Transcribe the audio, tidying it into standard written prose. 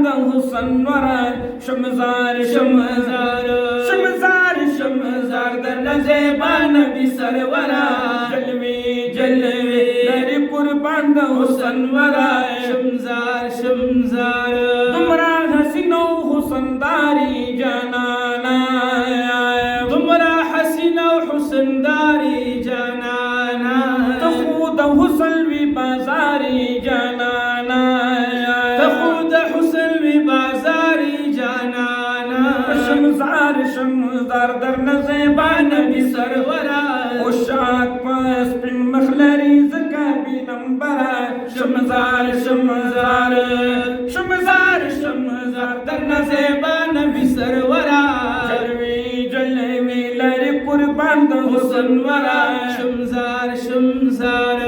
बांध हुसन वरा शमजार शमजार शमजार शमजार दर्जे बान भी सरवरा जलवे जलवे दर कुर्बान हुसन वरा शमजार शमजार तुमरा हसीनो हुसनदारी जनाना तुमरा हसीनो हुसनदारी जनाना तखूद हुसन भी बाजारी जनाना तखूद हुसन भी बाजारी जनाना शमजार शमजार दर नज़ेबान भी सरवरा उशाक पास पिन मखलरी ज़काबी नंबरा शमजार शमजार शमजार शमजार दर नज़ेबान भी सरवरा जलवे जलवे लर कुर्बान हुसन वरा शमजार शमजार